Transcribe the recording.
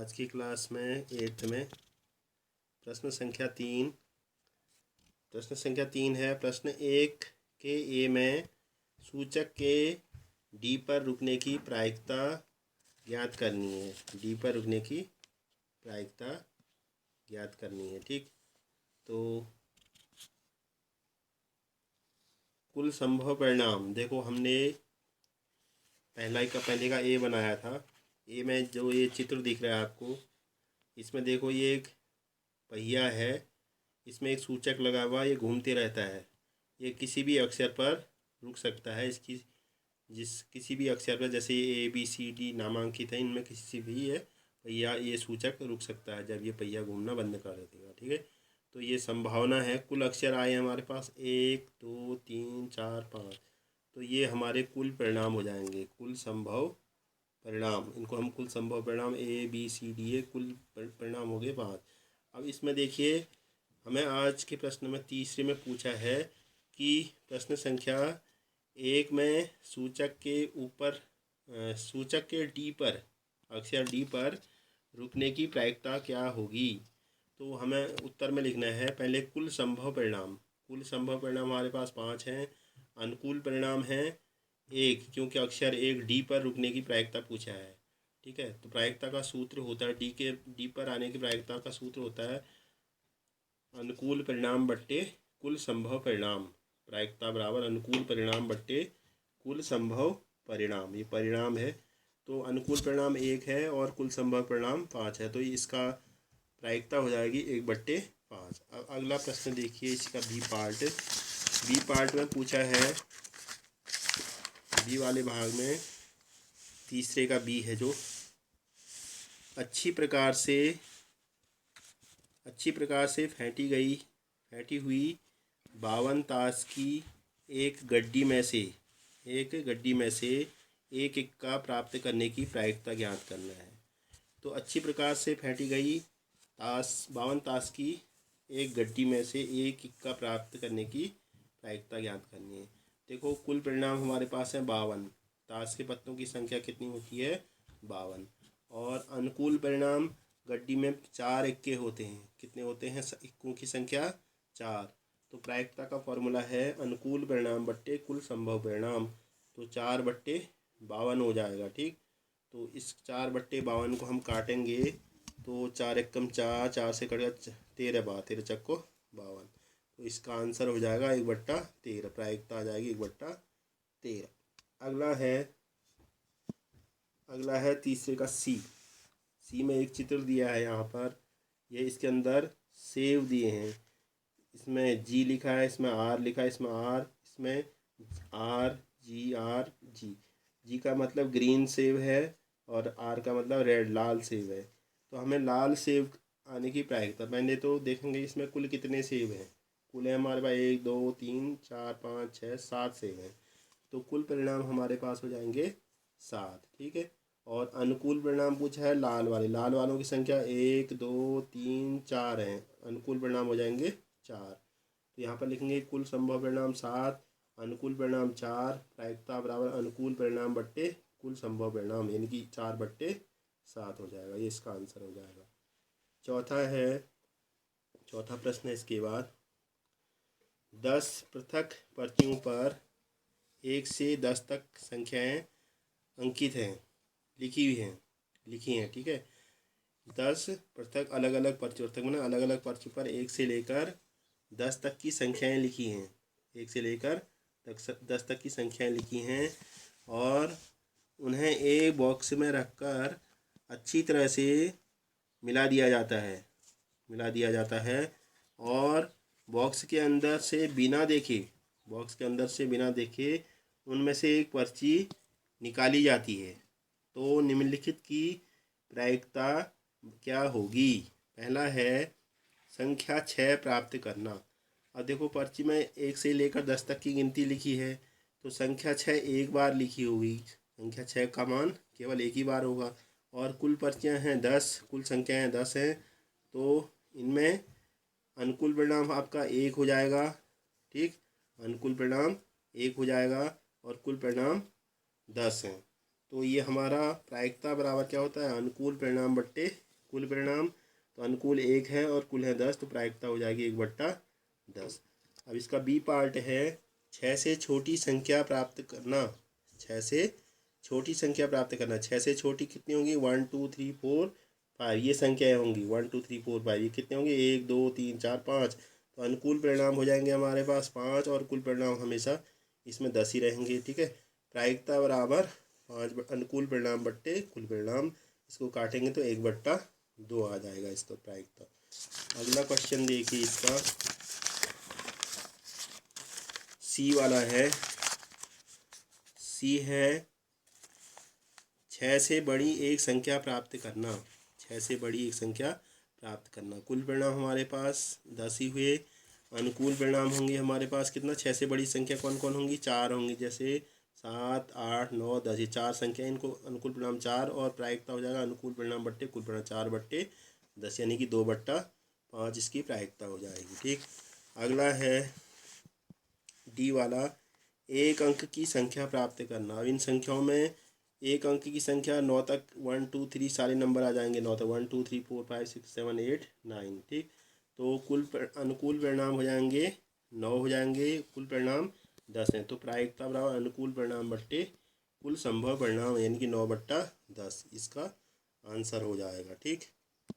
आज की क्लास में 8th में प्रश्न संख्या 3 है। प्रश्न 1 के ए में सूचक के डी पर रुकने की प्रायिकता ज्ञात करनी है। डी पर रुकने की प्रायिकता ज्ञात करनी है। ठीक, तो कुल संभव परिणाम देखो, हमने पहले का ए बनाया था। ए में जो ये चित्र दिख रहा है आपको, इसमें देखो ये एक पहिया है, इसमें एक सूचक लगा हुआ, ये घूमते रहता है। ये किसी भी अक्षर पर रुक सकता है। इसकी किसी भी अक्षर पर, जैसे ए बी सी डी नामांकित है, इनमें किसी भी है पहिया, ये सूचक रुक सकता है जब ये पहिया घूमना बंद कर देगा। ठीक है, तो ये संभावना है। कुल अक्षर आए हमारे पास 1 2 3 4 5, तो ये हमारे कुल परिणाम हो जाएंगे, कुल संभव परिणाम। इनको हम कुल संभव परिणाम ए बी सी डी, ए कुल परिणाम हो गए 5। अब इसमें देखिए, हमें आज के प्रश्न में तीसरे में पूछा है कि प्रश्न संख्या 1 में सूचक के डी पर, अक्षर डी पर रुकने की प्रायिकता क्या होगी। तो हमें उत्तर में लिखना है पहले कुल संभव परिणाम। कुल संभव परिणाम हमारे पास 5 हैं। अनुकूल परिणाम है 1, क्योंकि अक्षर 1 डी पर रुकने की प्रायिकता पूछा है। ठीक है, तो प्रायिकता का सूत्र होता है, डी पर आने की प्रायिकता का सूत्र होता है अनुकूल परिणाम बट्टे कुल संभव परिणाम। प्रायिकता बराबर अनुकूल परिणाम बट्टे कुल संभव परिणाम। ये परिणाम है, तो अनुकूल परिणाम 1 है और कुल संभव परिणाम 5 है, तो इसका प्रायिकता हो जाएगी 1/5। अब अगला प्रश्न देखिए, इसका बी पार्ट में पूछा है। बी वाले भाग में तीसरे का बी है, जो अच्छी प्रकार से फेंटी हुई 52 ताश की एक गड्डी में से एक इक्का प्राप्त करने की प्रायिकता ज्ञात करना है। तो अच्छी प्रकार से फेंटी गई 52 ताश की एक गड्डी में से एक इक्का प्राप्त करने की प्रायिकता ज्ञात करनी है। देखो, कुल परिणाम हमारे पास है 52। ताश के पत्तों की संख्या कितनी होती है? 52। और अनुकूल परिणाम, गड्डी में 4 इक्के होते हैं। कितने होते हैं? इक्कों की संख्या 4। तो प्रायिकता का फॉर्मूला है अनुकूल परिणाम बट्टे कुल संभव परिणाम, तो 4/52 हो जाएगा। ठीक, तो इस 4/52 को हम काटेंगे, तो 4 एकम 4, 4 से कटेगा 13, 13 चक्को 52, तो इसका आंसर हो जाएगा 1/13। प्रायिकता आ जाएगी 1/13। अगला है तीसरे का सी में एक चित्र दिया है यहाँ पर। ये इसके अंदर सेव दिए हैं, इसमें जी लिखा है, इसमें आर लिखा है, इसमें आर, इसमें आर जी का मतलब ग्रीन सेव है और आर का मतलब रेड, लाल सेव है। तो हमें लाल सेव आने की प्रायिकता, पहले तो देखेंगे इसमें कुल कितने सेव हैं। कुल है हमारे पास 1 2 3 4 5 6 7 सेव हैं, तो कुल परिणाम हमारे पास हो जाएंगे 7। ठीक है, और अनुकूल परिणाम पूछा है लाल वालों की संख्या 1 2 3 4 हैं। अनुकूल परिणाम हो जाएंगे 4, तो यहाँ पर लिखेंगे कुल संभव परिणाम 7, अनुकूल परिणाम 4, प्रायिकता बराबर अनुकूल परिणाम बट्टे कुल संभव परिणाम, यानी कि 4/7 हो जाएगा। ये इसका आंसर हो जाएगा। चौथा प्रश्न है इसके बाद, 10 पृथक पर्चियों पर 1 से 10 तक संख्याएं अंकित हैं, लिखी हैं। ठीक है, 10 पृथक अलग अलग पर्ची पर 1 से लेकर 10 तक की संख्याएं लिखी हैं। 1 से लेकर 10 तक की संख्याएं लिखी हैं और उन्हें एक बॉक्स में रखकर अच्छी तरह से मिला दिया जाता है और बॉक्स के अंदर से बिना देखे उनमें से एक पर्ची निकाली जाती है। तो निम्नलिखित की प्रायिकता क्या होगी? पहला है संख्या 6 प्राप्त करना। अब देखो, पर्ची में 1 से लेकर 10 तक की गिनती लिखी है, तो संख्या 6 एक बार लिखी होगी। संख्या 6 का मान केवल एक ही बार होगा। और कुल पर्चियां हैं 10, कुल संख्याएं 10 हैं, तो इनमें अनुकूल परिणाम आपका 1 हो जाएगा। ठीक, अनुकूल परिणाम 1 हो जाएगा और कुल परिणाम 10 हैं। तो ये हमारा प्रायिकता बराबर क्या होता है? अनुकूल परिणाम बट्टे कुल परिणाम, तो अनुकूल 1 है और कुल है 10, तो प्रायिकता हो जाएगी 1/10। अब इसका बी पार्ट है 6 से छोटी संख्या प्राप्त करना। 6 से छोटी संख्या प्राप्त करना। 6 से छोटी कितनी होंगी? 1 2 3 4 5, ये संख्याएँ होंगी 1 2 3 4 5। ये कितने होंगे? 1 2 3 4 5। तो अनुकूल परिणाम हो जाएंगे हमारे पास 5 और कुल परिणाम हमेशा इसमें 10 ही रहेंगे। ठीक है, प्रायिकता बराबर 5 अनुकूल परिणाम बट्टे कुल परिणाम। इसको काटेंगे तो 1/2 आ जाएगा इसका प्रायिकता। अगला क्वेश्चन देखिए, इसका सी वाला है। सी है 6 से बड़ी एक संख्या प्राप्त करना। 6 से बड़ी एक संख्या प्राप्त करना। कुल परिणाम हमारे पास 10 ही हुए। अनुकूल परिणाम होंगे हमारे पास कितना? 6 से बड़ी संख्या कौन कौन होंगी? 4 होंगी, जैसे 7 8 9 10, ये 4 संख्या, इनको अनुकूल परिणाम 4 और प्रायिकता हो जाएगा अनुकूल परिणाम बट्टे कुल परिणाम 4/10, यानी कि 2/5 इसकी प्रायिकता हो जाएगी। ठीक, अगला है डी वाला, एक अंक की संख्या प्राप्त करना। अब इन संख्याओं में एक अंक की संख्या 9 तक 1 2 3 सारे नंबर आ जाएंगे 9 तक, 1 2 3 4 5 6 7 8 9। ठीक, तो अनुकूल परिणाम हो जाएंगे 9 हो जाएंगे, कुल परिणाम 10 हैं। तो प्रायिकता बराबर अनुकूल परिणाम बट्टे कुल संभव परिणाम, यानी कि 9/10 इसका आंसर हो जाएगा। ठीक।